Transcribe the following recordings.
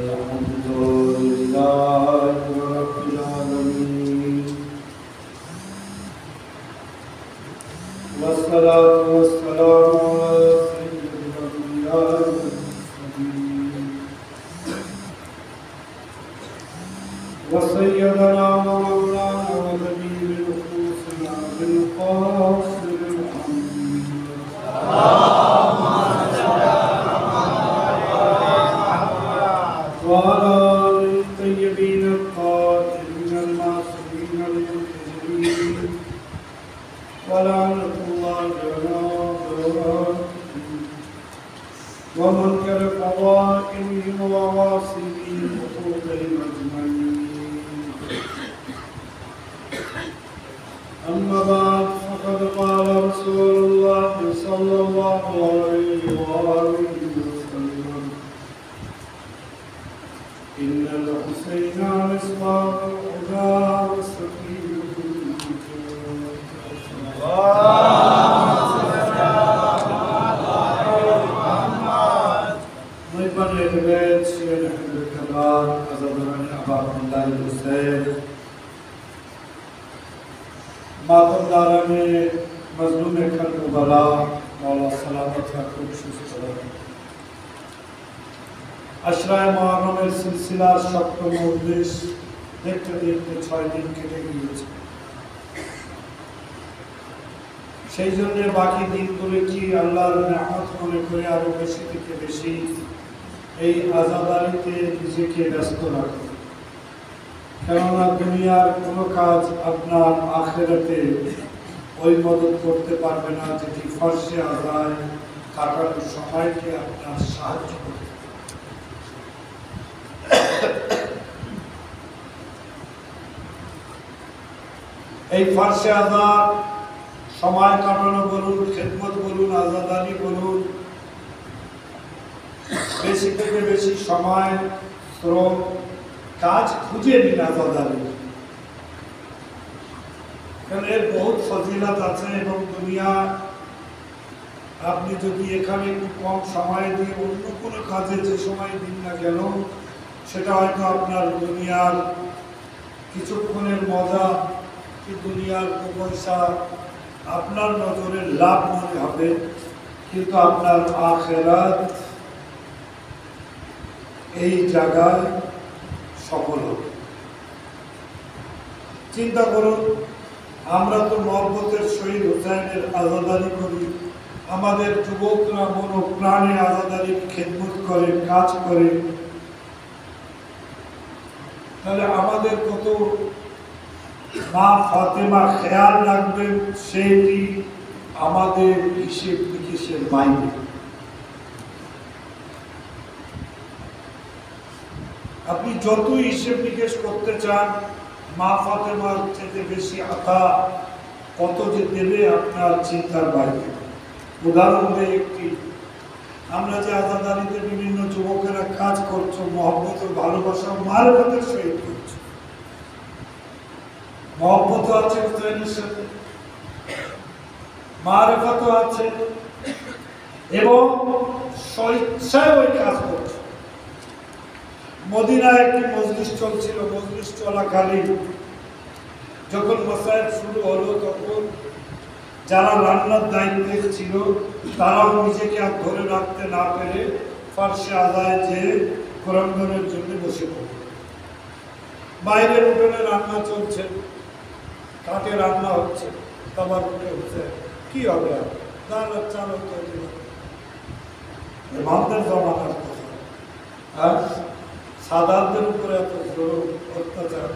الحمد لله رب العالمين والصلاة والسلام على سيد الأنبياء والمرسلين وسيدنا ومولانا ونبي نفوسنا بالقاصر الحميد وعلى آله الطيبين الطاهرين المعصومين المنتجبين ولعنة الله على أعدائهم ومنكر فضائلهم وواصلين حقوقهم أجمعين. أما بعد فقد قال رسول الله صلى الله عليه وآله وسلم: إن الحسين مصباح الهدى وسكينة আশরায়ে মুহররমের সিলসিলার সপ্তম উদ্দেশ দেখতে দেখতে 6 দিন কেটে গিয়েছে। সেই জন্য বাকি দিনগুলো কি আল্লাহর নিয়ামত মনে করে আরো বেশি থেকে বেশি এই আজাদারিতে নিজেকে ব্যস্ত রাখুন। কেননা দুনিয়ার কোনো কাজ আপনার আখিরাতে ওই মদত করতে পারবে না যেটি ফরজে আদায় কাটানোর সময়কে আপনার সাহায্য করবে। এই ফরজে আদায় সময় কাটানো বলুন, খেদমত বলুন, আজাদারি বলুন, বেশি থেকে বেশি সময় শ্রম কাজ খুঁজে নিন আজাদারি। কারণ এর বহুত ফজিলত আছে এবং দুনিয়া আপনি যদি এখানে একটু কম সময় দিয়ে অন্য কোনো কাজে যে সময় দিন না কেন সেটা হয়তো আপনার দুনিয়ার কিছুক্ষণের মজা কি দুনিয়ার পয়সা আপনার নজরে লাভ মনে হবে, কিন্তু আপনার আখিরাত এই জায়গায় সফল হবে। চিন্তা করুন, আমরা তো মহব্বতের শহীদ হুসাইনের আজাদারি করি, আমাদের যুবকরা মন প্রাণে আজাদারির খেদমত করে, কাজ করে, তাহলে আমাদের কত মা ফাতেমা খেয়াল রাখবেন সেটি আমাদের হিসেব নিকেশের বাইরে। আপনি যতই হিসেব নিকেশ করতে চান মা ফাতেমার থেকে বেশি আতা কত যে দেবে আপনার চিন্তার বাইরে। উদাহরণ দেয় একটি, আমরা যে আজাদারিতে বিভিন্ন যুবকেরা কাজ করছো, মহব্বত ও ভালোবাসা মারফতের সহিত করছো, মহব্বত আছে হুসাইনের সাথে, মারফত আছে এবং স্বেচ্ছায় ওই কাজ করছে। মদিনায় একটি মজলিস চলছিল, মজলিস চলাকালীন যখন মাসায়েব শুরু হলো তখন যারা রান্নার দায়িত্বে ছিল তারাও নিজেকে আর ধরে রাখতে না পেরে ফারসে আদায় যে কোরআনের জন্য বসে পড়ল। বাইরের উঠোনে রান্না চলছে, কাঠে রান্না হচ্ছে, খাবার উঠে হচ্ছে, কি হবে আর ডাল আর চাল তৈরি হবে। ইমামদের জমানার কথা, আর সাদাতদের উপরে এত জোর অত্যাচার,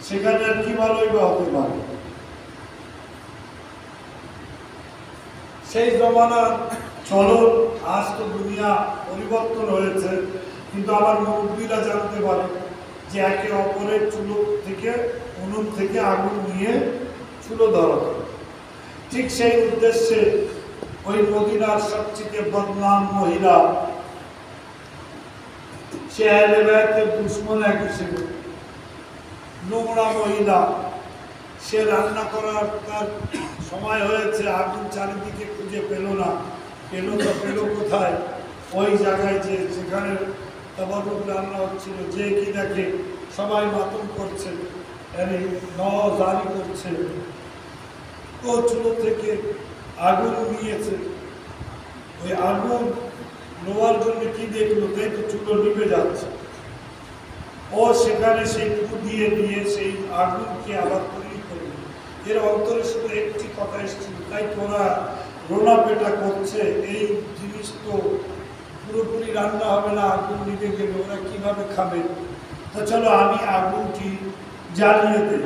সেখানে আর কি ভালোই বা হতে পারে। সেই জমানার চলন, আজ তো দুনিয়া পরিবর্তন হয়েছে, কিন্তু আমার মুরব্বীরা জানতে পারে যে একে অপরের চুলো থেকে উনুন থেকে আগুন নিয়ে চুলো ধরা। ঠিক সেই উদ্দেশ্যে ওই মদিনার সবচেয়ে বদনাম মহিলা, সে আহলে বায়তের দুশমন এক হিসেবে নোংরা মহিলা, সে রান্না করার তার সময় হয়েছে, আগুন চারিদিকে খুঁজে পেল না, পেল তো পেল কোথায়? ওই জায়গায় যে যেখানে তাবারুক রান্না হচ্ছিল, যে কি দেখে সবাই মাতম করছে, জারি করছে। ও চুলো থেকে আগুন নিয়েছে, ওই আগুন নেওয়ার জন্য কি দেখলো, তাই তো চুলো নিভে যাচ্ছে। ও সেখানে সেই টুকু দিয়ে দিয়ে সেই আগুনকে আবার তৈরি করলো। এর অন্তরে শুধু একটি কথা এসেছিল, তাই তোরা রোনা পেটা করছে, এই জিনিস তো পুরোপুরি রান্না হবে না, আগুন নিভে গেলে ওরা কিভাবে খাবে। তো চলো আমি আগুনটি জ্বালিয়ে দেই।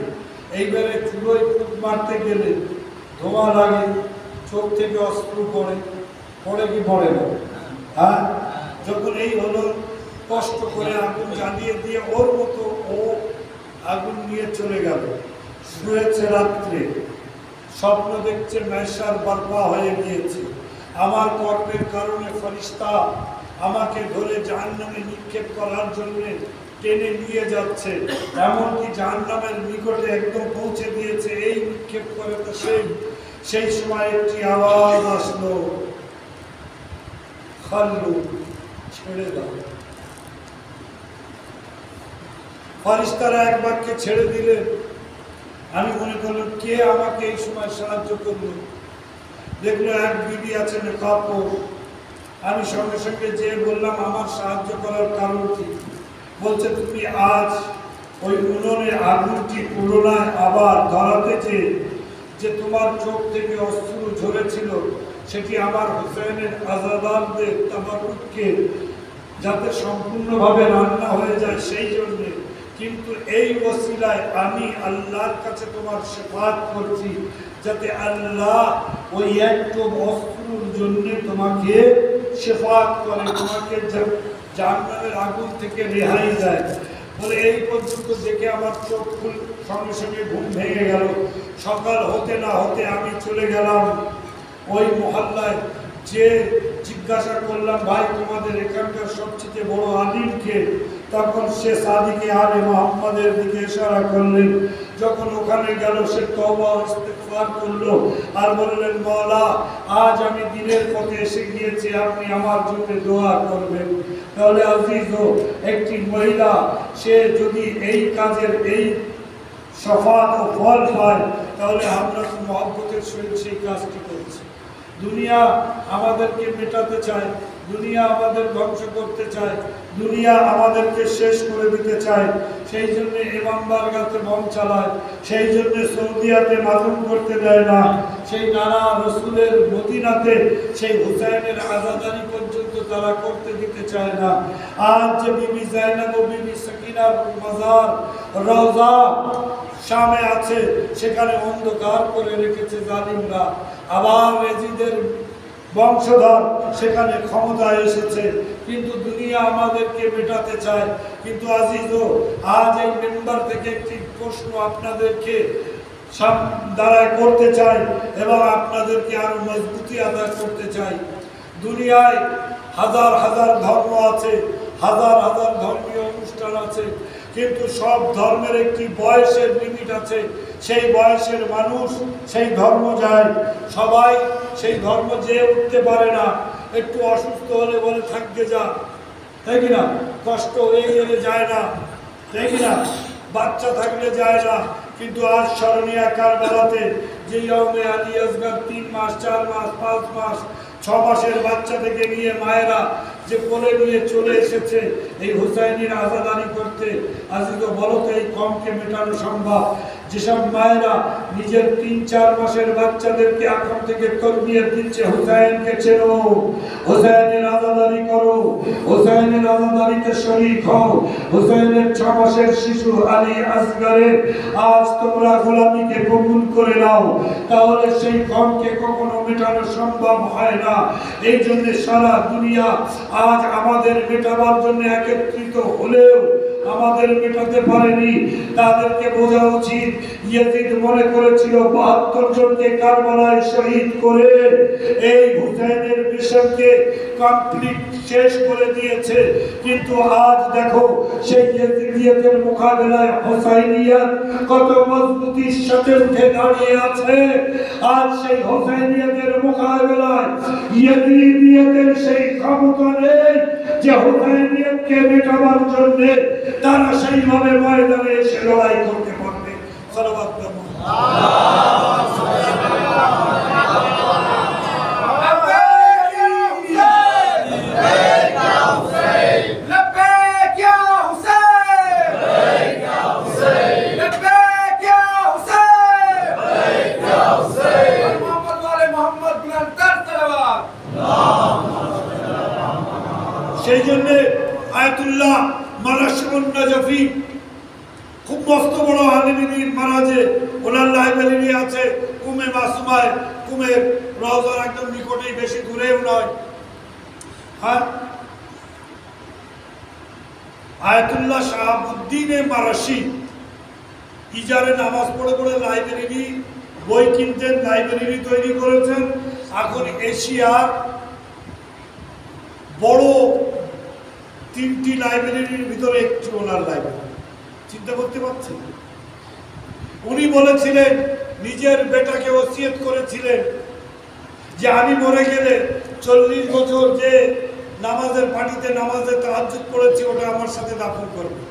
এইবারে চুলোয় ফুক মারতে গেলে ধোঁয়া লাগে, চোখ থেকে অস্ত্র পড়ে কি পড়ে না? হ্যাঁ, যখন এই হলো, কষ্ট করে আগুন জ্বালিয়ে দিয়ে ওর মতো ও আগুন নিয়ে চলে গেল। শুয়েছে রাত্রে, স্বপ্ন দেখছে মেশার বরপা হয়ে গিয়েছে, আমার কর্মের কারণে ফেরেশতা আমাকে ধরে জাহান্নামে নিক্ষেপ করার জন্য টেনে নিয়ে যাচ্ছে, এমনকি জাহান্নামের নিকটে একদম পৌঁছে দিয়েছে। এই নিক্ষেপ করে তো সেই সময় একটি আওয়াজ আসলো, খাল্লু, ছেড়ে দাও। ফেরেশতারা এক বাক্যে ছেড়ে দিলেন। আমি মনে করলাম কে আমাকে এই সময় সাহায্য করলো। দেখলো এক বিবি আছে কাপড়। আমি সঙ্গে সঙ্গে যে বললাম আমার সাহায্য করার কারণ কি? বলছে তুমি আজ ওই উনুনে আগুনটি পুনরায় আবার ধরাতে যে তোমার চোখ থেকে অশ্রু ঝরেছিল, সেটি আমার হুসাইনের আজাদারদের তাবারুককে যাতে সম্পূর্ণভাবে রান্না হয়ে যায় সেই জন্যে। কিন্তু এই ওসিলায় আমি আল্লাহর কাছে তোমার শেফাত করছি, যাতে আল্লাহ ওই একটু অস্ত্রুর জন্য তোমাকে শেফাত করে, তোমাকে জাহান্নামের আগুন থেকে রেহাই দেয়। বলে এই পর্যন্ত দেখে আমার চোখ সঙ্গে সঙ্গে ঘুম ভেঙে গেল। সকাল হতে না হতে আমি চলে গেলাম ওই মহল্লায়, যে জিজ্ঞাসা করলাম ভাই তোমাদের এখানকার সবচেয়ে বড় আলিমকে? তখন সে সাদিকে আলে মোহাম্মদের দিকে ইশারা করলেন। যখন ওখানে গেল সে তওবা ও ইস্তিগফার করলো আর বললেন, মাওলা আজ আমি দিনের পথে এসে গিয়েছি, আপনি আমার জন্য দোয়া করবেন। তাহলে আজিজও একটি মহিলা সে যদি এই কাজের এই শফাত ও ফল পায়, তাহলে আমরা তো মহব্বতের সহিত সেই কাজটি করছি। দুনিয়া আমাদেরকে মেটাতে চায়, দুনিয়া আমাদের ধ্বংস করতে চায়, দুনিয়া আমাদেরকে শেষ করে দিতে চায়। সেই জন্য ইমামবারগাতে বম চালায়, সেই জন্য সৌদিয়াতে মাতম করতে দেয় না, সেই নানা রসুলের মদিনাতে সেই হুসাইনের আজাদারি পর্যন্ত তারা করতে দিতে চায় না। আজ যে বিবি জাইনাব ও বিবি সাকিনার মাজার রওজা শামে আছে, সেখানে অন্ধকার করে রেখেছে জালিমরা। আবার এজিদের বংশধর সেখানে ক্ষমতায় এসেছে, কিন্তু দুনিয়া আমাদেরকে মেটাতে চায়। কিন্তু আজিজও আজ এই মেম্বার থেকে একটি প্রশ্ন আপনাদেরকে দ্বারা করতে চাই এবং আপনাদেরকে আরো মজবুতি আদায় করতে চাই। দুনিয়ায় হাজার হাজার ধর্ম আছে, হাজার হাজার ধর্মীয় অনুষ্ঠান আছে, কিন্তু সব ধর্মের একটি বয়সের লিমিট আছে। সেই বয়সের মানুষ সেই ধর্ম যায়, সবাই সেই ধর্ম যেয়ে উঠতে পারে না। একটু অসুস্থ হলে বলে থাকতে যা, তাই কিনা? কষ্ট হয়ে গেলে যায় না, তাই কিনা? বাচ্চা থাকলে যায় না। কিন্তু আজ স্মরণীয় কারবালাতে যে ইয়মে আলী আসগর 3 মাস 4 মাস 5 মাস 6 মাসের বাচ্চা থেকে নিয়ে মায়েরা যে কোলে নিয়ে চলে এসেছে এই হুসাইনের আজাদারি করতে, আজকে তো বলো তো এই কমকে মেটানো সম্ভব? যেসব মায়েরা নিজের 3-4 মাসের বাচ্চাদেরকে এখন থেকে তরবিয়ত দিচ্ছে, হুসাইনকে চেনো, হুসাইনের আজাদারি করো, হুসাইনের আজাদারিতে শরীক হও, হুসাইনের 6 মাসের শিশু আলী আসগরের আজ তোমরা গোলামিকে কবুল করে নাও, তাহলে সেই কমকে কখনো মেটানো সম্ভব হয় না। এই জন্য সারা দুনিয়া আজ আমাদের মেটাবার জন্য একত্রিত হলেও আমাদের মেটাতে পারেনি। তাদেরকে বোঝা উচিত ইয়াজিদ মনে করেছিল ৭২ জনকে কারবালায় শহীদ করে এই হুসাইনের মিশনকে কমপ্লিট শেষ করে দিয়েছে। কিন্তু আজ দেখো সেই ইয়াজিদিয়তের মোকাবেলায় হুসাইনিয়ত কত মজবুতির সাথে উঠে দাঁড়িয়ে আছে। আজ সেই হুসাইনিয়তের মোকাবেলায় ইয়াজিদিয়তের সেই ক্ষমতা নেই যে হুসাইনিয়তকে মেটাবার জন্য তারা সেইভাবে ময়দানে এসে লড়াই করতে পারবে। সালাওয়াত সেই জন্য আয়াতুল্লাহ মারাশিবুন নাজফি খুব মস্ত বড় আলিমিন মারাজে ওনার লাইব্রেরি আছে কুমে মাসুমায়, কুমের রওজার একদম নিকটেই, বেশি দূরেও নয়। হ্যাঁ, আয়াতুল্লাহ শাহাবুদ্দিনে মারাশি ইজারে নামাজ পড়ে পড়ে লাইব্রেরি বই কিনতেন, লাইব্রেরি তৈরি করেছেন। এখন এশিয়ার বড় 3টি লাইব্রেরির ভিতরে একটি ওনার লাইব্রেরি। চিন্তা করতে পারছেন? উনি বলেছিলেন, নিজের বেটাকে ওসিয়ত করেছিলেন যে আমি মরে গেলে 40 বছর যে নামাজের পার্টিতে নামাজে তাহাজ্জুদ পড়েছি ওটা আমার সাথে দাফন করবে।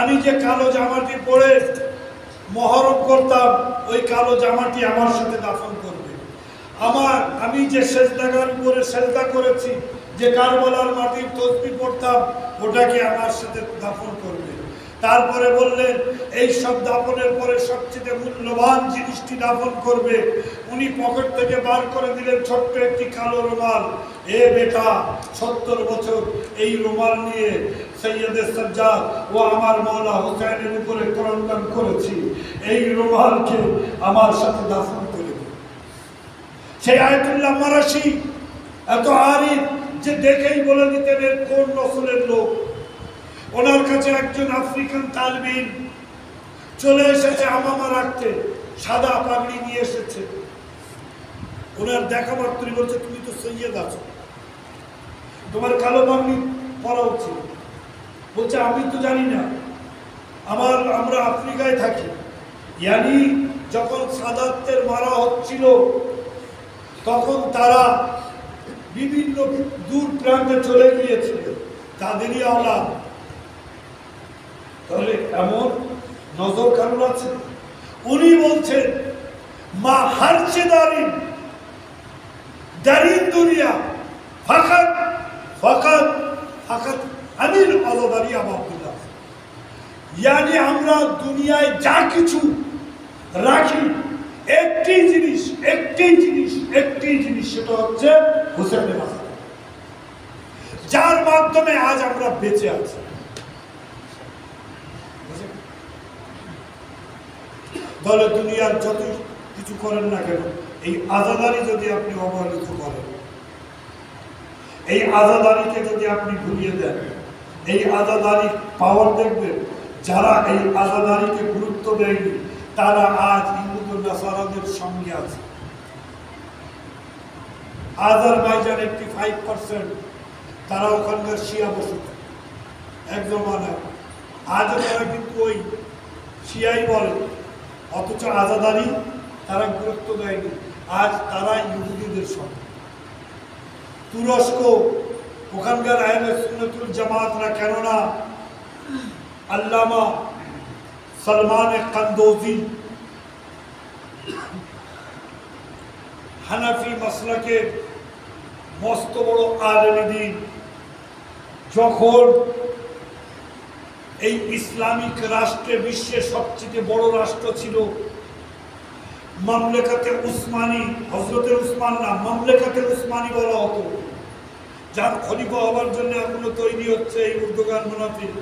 আমি যে কালো জামাটি পরে মহরম করতাম ওই কালো জামাটি আমার সাথে দাফন করবে। আমি যে সেজদাগার উপরে সেজদা করেছি, যে কারবালার মাটির তসবিহ পড়তাম ওটাকে আমার সাথে দাফন করবে। তারপরে বললেন এই সব দাফনের পরে সবচেয়ে মূল্যবান জিনিসটি দাফন করবে। উনি পকেট থেকে বার করে দিলেন ছোট্ট একটি কালো রুমাল। এ বেটা, 70 বছর এই রুমাল নিয়ে সৈয়দে সাজ্জাদ ও আমার মাওলা হুসাইনের উপরে ক্রন্দন করেছি, এই রুমালকে আমার সাথে দাফন করে দিন। সেই আয়াতুল্লাহ মারাশি এত আরিফ যে দেখেই বলে দিতেন এর কোন নসলের লোক। ওনার কাছে একজন আফ্রিকান তালবিন চলে এসেছে আমামা রাখতে, সাদা পাগড়ি নিয়ে এসেছে। ওনার দেখা মাত্রই বলছে, তুমি তো সৈয়দ আছো, তোমার কালো পাগড়ি পরা উচিত। বলছে আমি তো জানি না, আমরা আফ্রিকায় থাকি। ইয়ানি যখন সাদাতের মারা হচ্ছিল তখন তারা বিভিন্ন দূর প্রান্তে চলে গিয়েছিল, তাদেরই আওলাদ। তাহলে এমন নজর কারণ আছে? উনি বলছেন মা হারচে দারিন দুনিয়া ফাকাত ফাকাত ফাকাত আমির আজাদারি আব্দুল্লাহ। ইয়ানি আমরা দুনিয়ায় যা কিছু রাখি একটি জিনিস সেটা হচ্ছে হুসাইনের মাজার, যার মাধ্যমে আজ আমরা বেঁচে আছি। দলে দুনিয়ার যত কিছু করেন না কেন, এই আজাদারি যদি আপনি অবহেলিত করেন, এই আজাদারিকে যদি আপনি ভুলিয়ে দেন, এই আজাদারি পাওয়ার দেখবেন যারা এই আজাদারিকে গুরুত্ব দেয়নি তারা আজ হিন্দু নাসারাদের সঙ্গে আছে। আজারবাইজান 85% তারা ওখানকার শিয়া বসত এক জমানায়। আজ তারা কিন্তু ওই শিয়াই বলে, অথচ আজাদারি তারা গুরুত্ব দেয়নি। আজ তারা ইহুদিদের সঙ্গে। তুরস্ক, ওখানকার আহলে সুন্নাতুল জামাতরা, কেননা আল্লামা সলমান কান্দোজি হানাফি মাসলাকের মস্ত বড় আলেম দ্বীন, যখন এই ইসলামিক রাষ্ট্রে বিশ্বের সবচেয়ে বড় রাষ্ট্র ছিল মামলেকাতে উসমানী, হযরতে উসমান না, মামলেকাতে উসমানী বলা হতো, যার খলিফা হবার জন্য এখনো তৈরি হচ্ছে এই উর্দুগান মুনাফিক।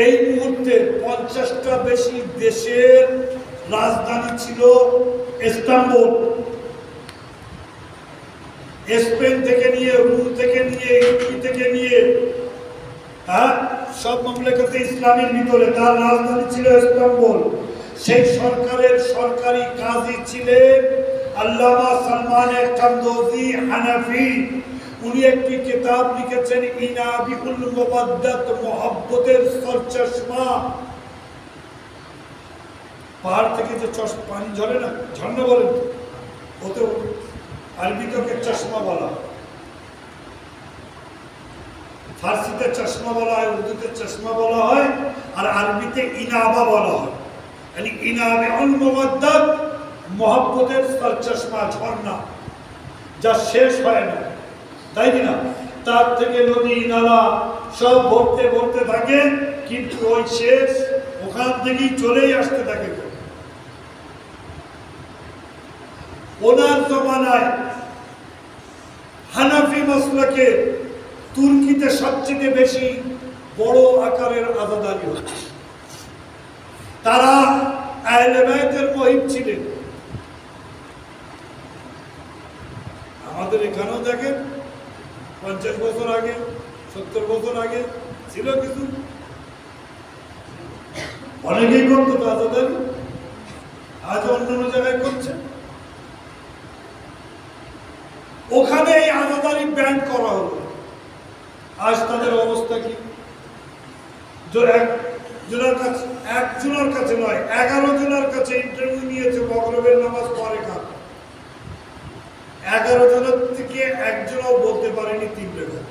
এই মুহূর্তে 50টা বেশি দেশের রাজধানী ছিল ইস্তাম্বুল। স্পেন থেকে নিয়ে, রোম থেকে নিয়ে, ইটালি থেকে নিয়ে, সব মামলাকাতে ইসলামের ভিতরে তার রাজধানী ছিল ইস্তাম্বুল। সেই সরকারের সরকারি কাজী ছিলেন আল্লামা সালমান কান্দোজি হানাফি। উনি একটি কিতাব লিখেছেন ইনাবিউল মুবাদ্দাত, মুহাব্বতের সরচশমা। পাহাড় থেকে যে পানি ঝরে না, ঝর্ণা বলেন, ওতে আরবিতে চশমা বলা, ফার্সিতে চশমা বলা হয়, উর্দুতে চশমা বলা হয়, আর আরবিতে ইনাবা বলা হয়। মানে ইনাবিউল মুবাদ্দাত, মুহাব্বতের সরচশমা, ঝর্ণা, যা শেষ হয় না, তাই না? তার থেকে নদী নালা সব ভরতে ভরতে থাকে, কিন্তু ওই শেষ ওখান থেকেই চলেই আসতে থাকে। ওনার জমানায় হানাফি মাসলাকে তুর্কিতে সবচেয়ে বেশি বড় আকারের আজাদারি হচ্ছে। তারা আহলে বাইতের মুহিব ছিলেন। আমাদের এখানেও দেখেন 50 বছর আগে, 70 বছর আগে ছিল কিছু, অনেকেই করতো তো আজাদারি, আজ অন্যান্য জায়গায় করছে। ওখানে এই আজাদারি ব্যান করা হলো। আজ তাদের অবস্থা কি? একজনের কাছে নয়, 11 জনের কাছে ইন্টারভিউ নিয়েছে মগরিবের নামাজ পড়ে কার। 11 জনের থেকে একজনও বলতে পারেনি 3 রেখা।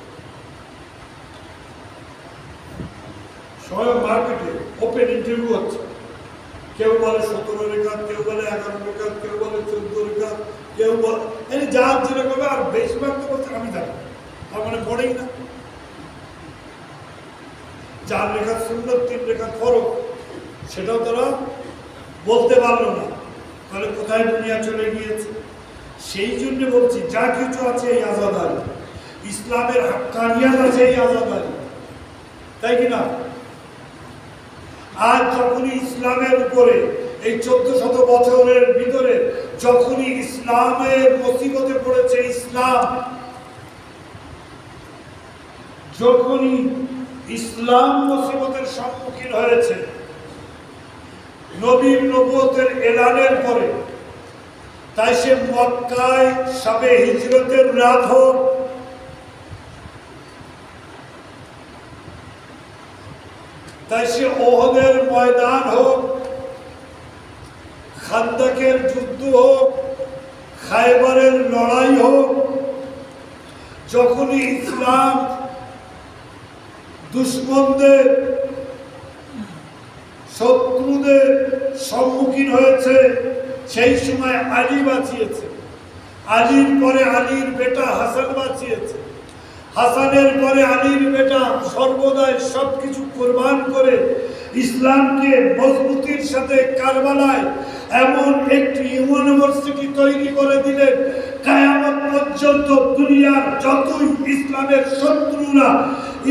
স্বয়ং মার্কেটে ওপেন ইন্টারভিউ হচ্ছে, কেউ বলে 17 রেখা, কেউ বলে 11 রেখা, কেউ বলে 14 রেখা, কেউ বলে যার যেরকম। আর বেশিরভাগ তো বলছে আমি জানি, তার মানে পড়েই না। 4 রেখা সুন্দর, 3 রেখা ফরক, সেটাও তারা বলতে পারলো না। তাহলে কোথায় দুনিয়া চলে গিয়েছে? সেই জন্য বলছি, যা কিছু আছে এই আজাদারি, ইসলামের হাক্কানিয়াত আছে এই আজাদারি, তাই কিনা? আজ যখনই ইসলামের উপরে এই 1400 বছরের ভিতরে যখনই ইসলামের মুসিবতে পড়েছে, ইসলাম যখনই ইসলাম মুসিবতের সম্মুখীন হয়েছে, নবীর নবুয়তের এলানের পরে, তাই সে মক্কায় শবে হিজরতের রাত হোক, তাই সে ওহদের ময়দান হোক, খান্দকের যুদ্ধ হোক, খায়বারের লড়াই হোক, যখনই ইসলাম দুশ্মনদের, শত্রুদের সম্মুখীন হয়েছে, সেই সময় আলী বাঁচিয়েছে। আলীর পরে আলীর বেটা হাসান বাঁচিয়েছে। হাসানের পরে আলীর বেটা সর্বদাই সবকিছু কোরবান করে ইসলামকে মজবুতির সাথে কারবালায় এমন একটি ইউনিভার্সিটি তৈরি করে দিলেন, কিয়ামত পর্যন্ত দুনিয়ার যতই ইসলামের শত্রুরা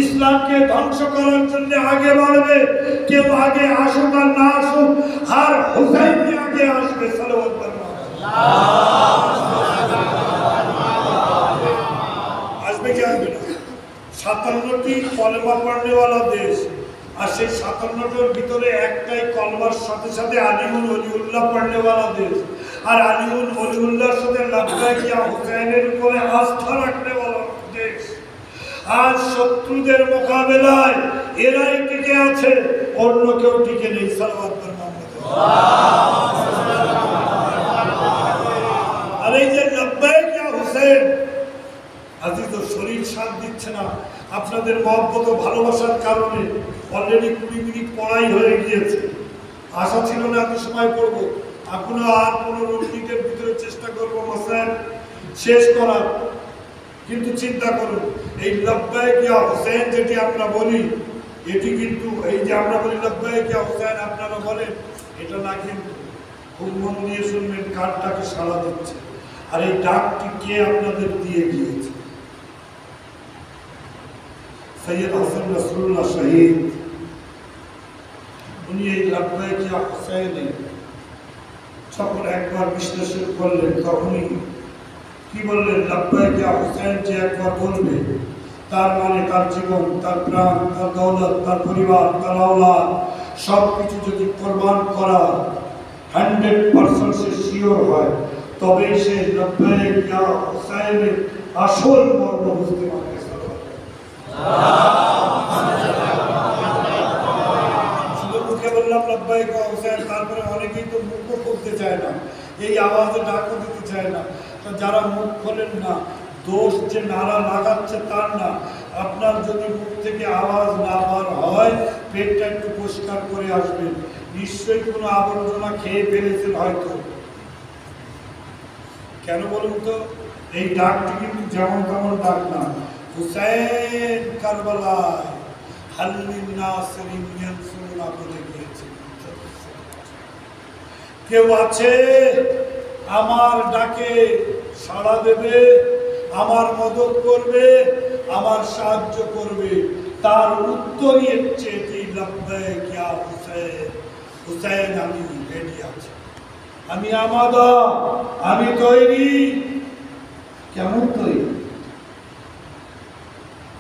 ইসলামকে ধ্বংস করার জন্য আগে বাড়বে, কেউ আগে আসুক আর না আসুক, আর হুসাইন আগে আসবে। সালাওয়াত আসবে কি আসবে না? 57টি কলেমা পড়নেওয়ালা দেশ, আর সেই 57টার ভিতরে একটাই কলমার সাথে সাথে আলিউল ওলিউল্লাহ পড়নেওয়ালা দেশ, আর আলিউল ওলিউল্লাহর সাথে লাব্বাইক ইয়া হুসাইনের উপরে আস্থা রাখনেওয়ালা দেশ। আজ শত্রুদের মোকাবেলায় এরাই টিকে আছে, অন্য কেউ টিকে নেই। সালাওয়াত মুহাম্মদ। আর এই যে লাব্বাইক ইয়া হুসাইন, আজিজ শরীর সাথ দিচ্ছে না, আপনাদের মহব্বত ও ভালোবাসার কারণে অলরেডি 20 মিনিট পড়াই হয়ে গিয়েছে। আশা ছিল না এত সময় পড়বো, আপনারা আর 15 মিনিটের ভিতরে চেষ্টা করবো মাসায়েল শেষ করার। কিন্তু চিন্তা করুন, এই লাব্বাইক ইয়া হুসাইন যেটি আমরা বলি, এটি কিন্তু এই যে আমরা বলি লাব্বাইক ইয়া হুসাইন, আপনারা বলেন, এটা না কিন্তু খুব মন দিয়ে শুনবেন কারটাকে সাড়া দিচ্ছে, আর এই ডাকটি কে আপনাদের দিয়ে গিয়েছে? সৈয়দ হাসান রাসূলুল্লাহ শহীদ, উনি এই লাব্বাইক ইয়া হুসাইনে যখন একবার বিশ্লেষণ করলেন, তখনই কি বললেন? লব্বাইক ইয়া হুসাইন যে একবার বলবে, তার মানে তার জীবন, তার প্রাণ, তার দৌলত, তার পরিবার, তার আওলাদ সব কিছু যদি কোরবান করা 100% সে শিওর হয়, তবে সে লব্বাইক ইয়া হুসাইনের আসল মর্ম বুঝতে পারবে। শুধু মুখে বললাম লব্বাইক ইয়া হুসাইন, তারপরে অনেকেই তো মুখও করতে চায় না, এই আওয়াজে ডাকও দিতে চায় না। তো যারা মুখ খোলেন না, দোষ যে নারা লাগাচ্ছে তার না, আপনার যদি মুখ থেকে আওয়াজ না বার হয়, পেটটা একটু পরিষ্কার করে আসবেন, নিশ্চয়ই কোনো আবর্জনা খেয়ে ফেলেছেন হয়তো। কেন বলুন তো? এই ডাকটি কিন্তু যেমন তেমন ডাক না। হুসাইন কারবালায় হাল্লিন নাসিরিন ইয়ানসুরুনা বলে গিয়েছে। কেউ আছে আমার ডাকে সাড়া দেবে, আমার মদত করবে, আমার সাহায্য করবে, তার উত্তরই হচ্ছে এটি, লব্বাইক ইয়া হুসাইন। হুসাইন আমি রেডি আছি, আমি আমাদা, আমি তৈরি। কেমন তৈরি?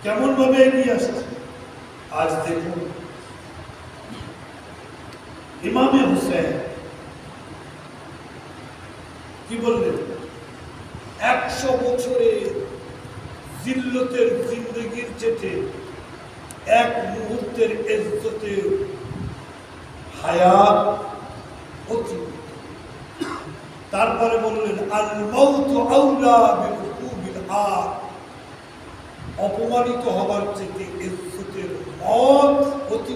কেমন ভাবে এগিয়ে আসছে? আজ দেখুন ইমামে হুসাইন কি বললেন? 100 বছরে জিল্লতের জিন্দগির চেয়ে এক মুহূর্তের ইজ্জতের হায়াত অতি। তারপরে বললেন আল মাউত আউলা বিরকুবিল আর, অপমানিত হবার চেয়ে ইজ্জতের মত অতি।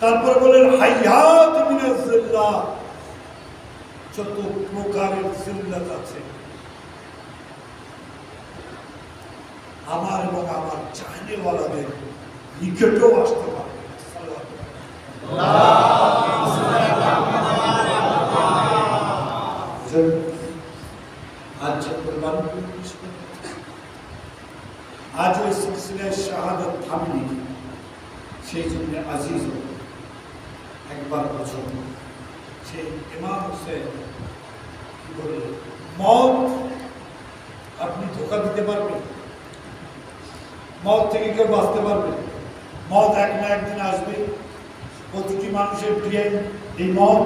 তারপরে বললেন হাইয়াত মিনাজ জিল্লাহ, যত প্রকারের জিল্লাত আছে আমার এবং আমার চাইনেওয়ালাদের নিকটেও আসতে পারবে। আজ ওই সিলসিলায় শাহাদাত থামেনি, সেই জন্য আজিজ একবার বছর সেই ইমাম হুসেন কি বললেন? মত আপনি ধোঁকা দিতে পারবেন? মত থেকে কেউ বাঁচতে পারবে? মত এক না একদিন আসবে। প্রতিটি মানুষের ডিএন্ড এই মত।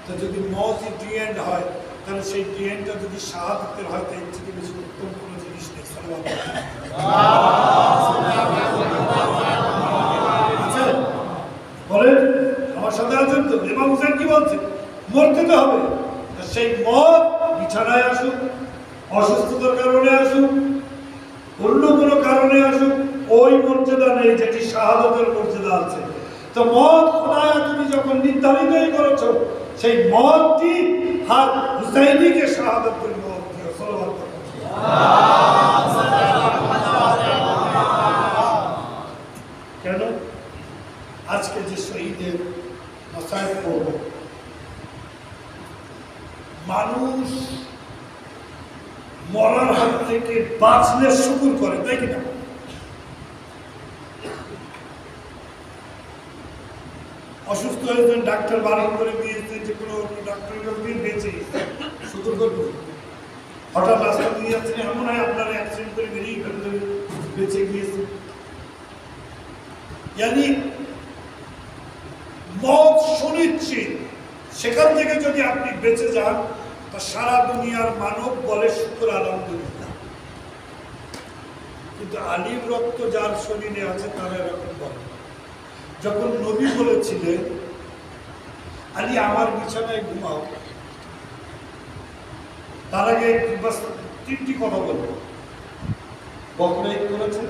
তো যদি মতই ডিএন্ড হয়, তাহলে সেই ডিএন্ডটা যদি শাহাদাতের হয়, তাই থেকে বেশি উত্তম কোনো জিনিস নেই। আচ্ছা বলেন, আমার সাথে আছেন তো? ইমাম হুসেন কি বলছে? মরতে তো হবে। সেই মত বিছানায় আসুক, অসুস্থতার কারণে আসুক, অন্য কোনো কারণে আসুক, ওই মর্যাদা নেই যেটি শাহাদাতের মর্যাদা আছে। তো মত খোদায়া তুমি যখন নির্ধারিতই করেছ, সেই মতটি আর হুসাইনিকে শাহাদাতের মত দিও। সাল্লাল্লাহু আলাইহি ওয়াসাল্লাম। কেন? আজকে যে শহীদের মাসায়েব পড়ব, মানুষ মরার হাত থেকে বাঁচলে শুকুর করে, তাই কিনা? অসুস্থ হয়েছেন, ডাক্তার বারণ করে দিয়েছে যে কোনো ডাক্তারের কাছে বেঁচে শুকুর করবে। হঠাৎ রাস্তা দিয়ে যাচ্ছেন, এমন হয় আপনার অ্যাক্সিডেন্ট করে বেরিয়ে বেঁচে গিয়েছে। জানি মত সুনিশ্চিত, সেখান থেকে যদি আপনি বেঁচে যান, তা সারা দুনিয়ার মানব বলে শুকর আলহামদুলিল্লাহ। কিন্তু আলীর রক্ত যার শরীরে আছে তারা এরকম বলে। যখন নবী বলেছিলেন আলী আমার বিছানায় ঘুমাও, তার আগে তিনটি কথা বলবো। বকরা ঈদ করেছেন,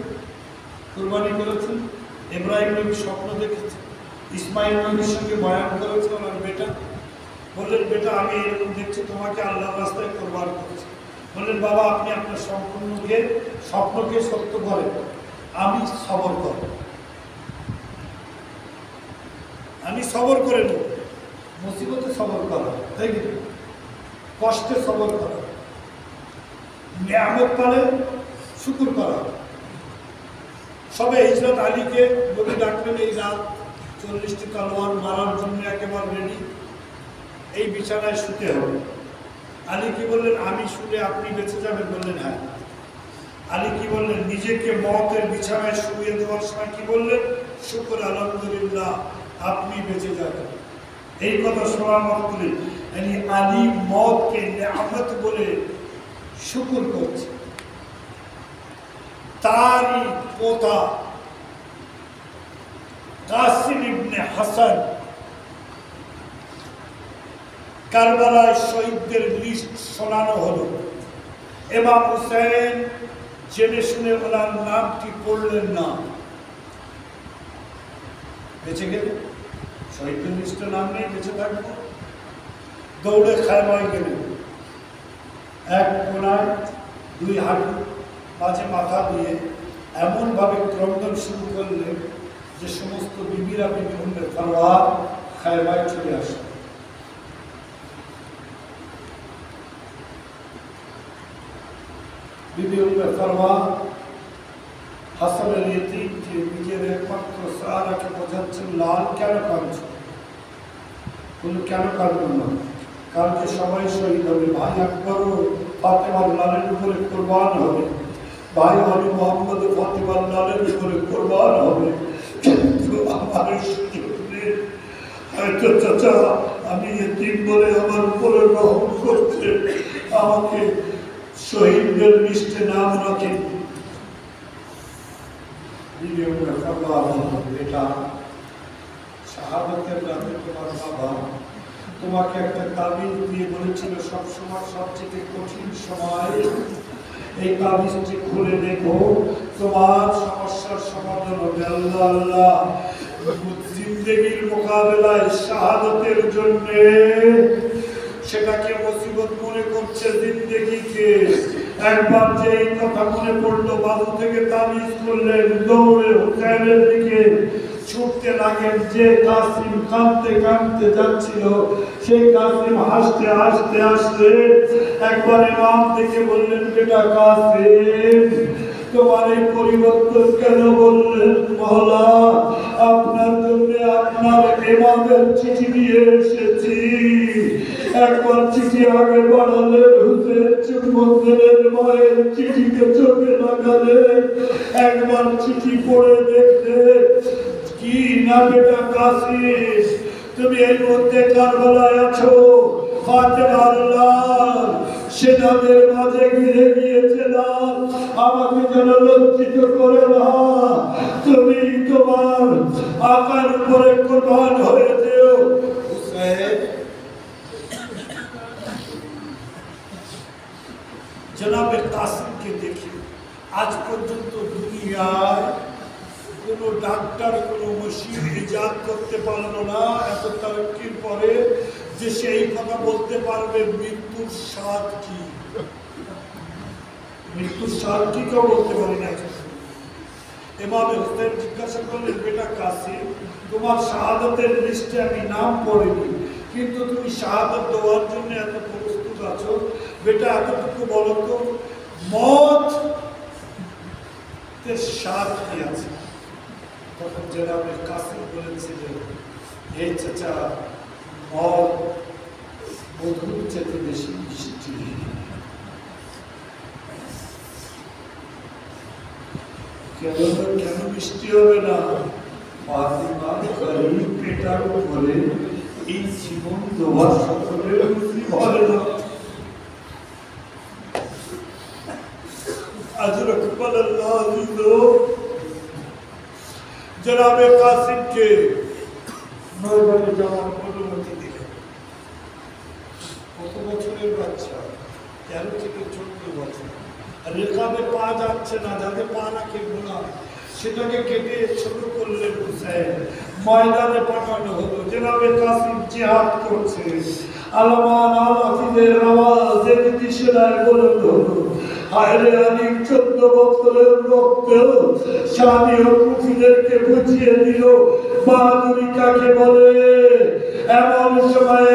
কুরবানি করেছেন, ইব্রাহিম নবী স্বপ্ন দেখেছেন, ইসমাইল নবীর সঙ্গে বয়ান করেছে ওনার বেটা। বললেন বেটা আমি এরকম দেখছি, তোমাকে আল্লাহর রাস্তায় কোরবান করেছি। বললেন বাবা আপনি আপনার সম্পূর্ণকে স্বপ্নকে সত্য করেন, আমি সবর করব, আমি সবর করে নেব। মুসিবতে সবর করা, তাই কি? কষ্টে সবর করা, নিয়ামত পালে শুকুর করা। সবে হিজরত আলীকে নবী ডাকলেন এই রাত 40টি তলোয়ার মারার জন্য একেবারে রেডি, এই বিছানায় শুতে হবে। আলী কি বললেন, আমি শুনে আপনি বেঁচে যাবেন? বললেন হ্যাঁ। আলী কি বললেন, নিজেকে মতের বিছানায় শুয়ে দেওয়ার সময় কি বললেন, শুকর আলহামদুলিল্লাহ আপনি বেঁচে যাবেন। এই কথা শোনা মাত্রই আলী মতকে নেয়ামত বলে শুকর করছে। তারই পোতা কাসিম ইবনে হাসান কারবালায় শহীদদের লিস্ট শোনানো হলো। ইমাম হুসেন জেনে শুনে ওনার নামটি পড়লেন না, বেঁচে গেলেন। শহীদদের লিস্টে নাম নেই, বেঁচে থাকবো। দৌড়ে খায়মায় গেলেন। এক কোনায় দুই হাঁটু মাঝে মাথা দিয়ে এমনভাবে ক্রন্দন শুরু করলেন যে সমস্ত বিবিরা বিভিন্ন ফরওয়া খায়মায় চলে আসে। বিবি উম্মে ফরওয়া হাসানের ইতিমকে নিজের একমাত্র সাহারাকে বোঝাচ্ছেন, লাল কেন কাঁদছো? বলল কেন কাঁদবো না, কালকে সবাই শহীদ হবে। ভাই আকবরও ফাতেমার লালের উপরে কোরবান হবে, ভাই আলী মোহাম্মদ ফাতেমার লালের উপরে কোরবান হবে। কিন্তু আমার সুযোগ নেই। হয়তো চাচা আমি এতিম বলে আমার উপরে রহম করছে, আমাকে শহীদদের লিস্টে নাম রাখেন। এটা শাহাদাতের রাতে তোমার বাবা তোমাকে একটা তাবিজ দিয়ে বলেছিল সবসময় সবচেয়ে কঠিন সময় এই তাবিজটি খুলে দেখো, তোমার সমস্যার সমাধান হবে। আল্লাহ আল্লাহ জিন্দেগির মোকাবেলায় শাহাদাতের জন্য সেটাকে মুসিবত মনে করছে জিন্দেগিকে। একবার যে এই কথা মনে পড়লো, বাবু থেকে তাবিজ করলেন, দৌড়ে হুসাইনের দিকে ছুটতে লাগেন। যে কাসিম কাঁদতে কাঁদতে যাচ্ছিল সেই কাসিম হাসতে হাসতে হাসতে একবার ইমাম থেকে বললেন, বেটা কাসিম তোমার এই পরিবর্তন কেন বললেন? মহলা আপনার জন্য আপনার ইমামের চিঠি নিয়ে এসেছি। একবার চিঠি আগে বাড়ালেন, হুসেন চুম্বক দিলেন, মায়ের চিঠিকে চোখে লাগালেন। একবার চিঠি পড়ে দেখলেন, কি না বেটা কাসিম তুমি এই মধ্যে কারবালায় আছো, ফাতেমার লাল সেনাদের মাঝে ঘিরে গিয়েছিলাম, আমাকে যেন লজ্জিত করে না, তুমি তোমার আকার উপরে কোরবান হয়ে যেও। জনাবে কাসিমকে দেখি আজ পর্যন্ত দুনিয়ায় কোনো ডাক্তার কোনো মেশিন ইজাদ করতে পারলো না এত তারক্কির পরে যে সেই কথা বলতে পারবে মৃত্যুর স্বাদ কি। মৃত্যুর স্বাদ কি কেউ বলতে পারি না। ইমামে হুসাইন জিজ্ঞাসা করলেন, বেটা কাসিম তোমার শাহাদাতের লিস্টে আমি নাম পড়িনি, কিন্তু তুমি শাহাদাত দেওয়ার জন্য এত প্রস্তুত আছো, বেটা এতটুকু বলো তো মত স্বাদ কি আছে? তখন জনাবে কাসিম বলেছিলেন, হে চাচা মদ মধুর চেয়ে বেশি মিষ্টি। কেন মিষ্টি হবে না? ফাতিমা গরিব পেটার উপরে এই জীবন দেওয়ার সকলের রুচি বলে না। জনাবে কাসিমকে নয়বারে যাওয়ার অনুমতি দিলেন। কত বছরের বাচ্চা? 13 থেকে 14 বছর। রেখাবে পা যাচ্ছে না, যাতে পা নাকি ঘোরা, সেটাকে কেটে ছোট করলেন হুসাইন। ময়দানে পাঠানো হলো। জনাবে কাসিম জিহাদ করছে। আলমান আল হাফিজের আওয়াজ একটি সেনায় বলে হলো, হায়রে আলী 14 বছরের রক্তেও স্বামী ও কুফিদেরকে বুঝিয়ে দিল বাহাদুরি কাকে বলে। এমন সময়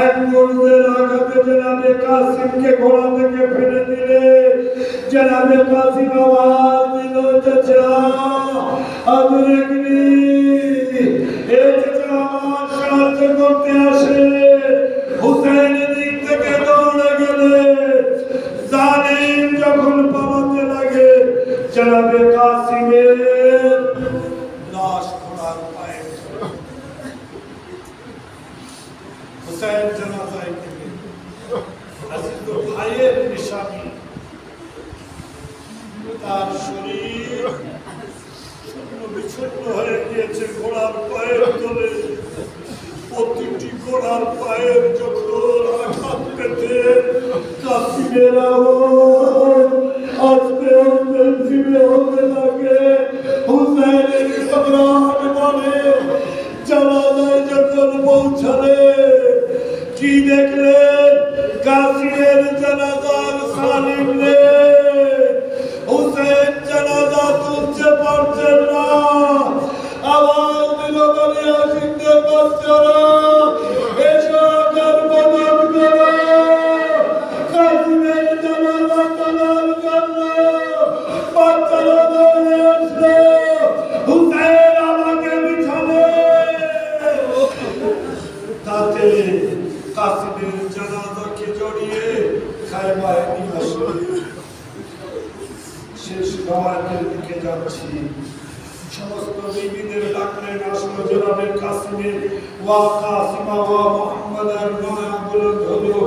এক গরুদের আঘাতে জনাবে কাসিমকে ঘোড়া থেকে ফেলে দিলে। জনাবে কাসিম আওয়াজ দিল, চাচা আদুরেগনি, এ চাচা আমার সাহায্য করতে আসে। হুসেন দিক থেকে দৌড়ে গেলে জালিম যখন পালাতে লাগে জনাবে কাসিমের লাশ ঘোড়ার পায়ে হুসেন জানাজায় থেকে আজিজ ভাইয়ের নিশানি তার শরীর বিচ্ছিন্ন হয়ে গিয়েছে ঘোড়ার পায়ের তলে প্রতিটি ঘোড়ার পায়ের যখন আঘাত পেতে কাসিমের আওয়াজ আস্তে আস্তে ধীরে হতে লাগে হুসাইনের সম্রাট বলে জানাজায় যখন পৌঁছালে কি দেখলেন কাসিমের জানাজার সালিম রে হুসেন জানাজা তুলতে পারছেন না আওয়াজ দিল বলে আসিনদের বাচ্চারা এসো আগার মদত করো কাসিমের জানাজা তোলার জন্য বাচ্চারা দৌড়ে আসলো হুসেন আমাকে বিছানে তাতে কাসিমের জানাজাকে জড়িয়ে খায়বায় নিয়ে আসলো শেষ নওয়াজের দিকে যাচ্ছি সমস্ত বিবিদের ডাকলেন আসলো জনাবে কাসিমের ওয়া কাসিমা ওয়া মুহাম্মাদের নামগুলো ধরো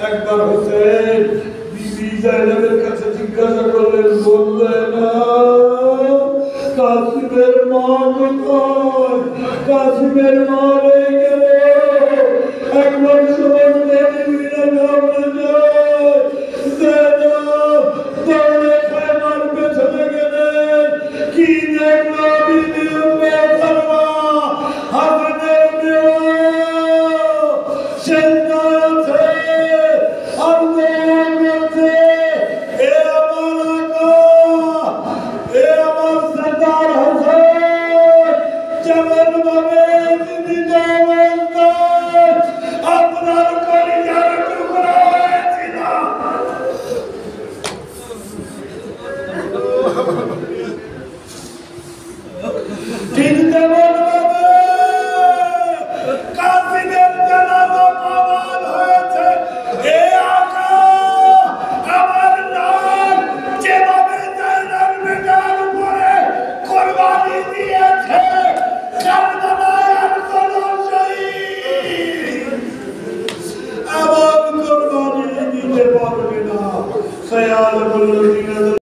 একবার হুসেন বিবি জাইনাবের কাছে জিজ্ঞাসা করলেন বললেন না কাসিমের মা কোথায় কাসিমের মা রয়ে গেল একবার সমস্ত বিবিরা ঘাবড়ে যায় জাইনাব দৌড়ে খায়বার পেছনে গেলেন কি দেখলো বিবি উম্মে সালমা হাসানের মেয়ে সেজদায় আছে আর দোয়া করছে এ আমার আকা এ আমার সরদার হোসেন যেমন ভাবে জীবিত অবস্থায় আপনার কলিজার টুকরা হয়েছিল ঠিক তেমন ভাবে কাসিমের জানাজা কবুল হয়েছে এ আকা আমার নাম যেভাবে জাইনার বেটার উপরে কোরবানি দিয়ে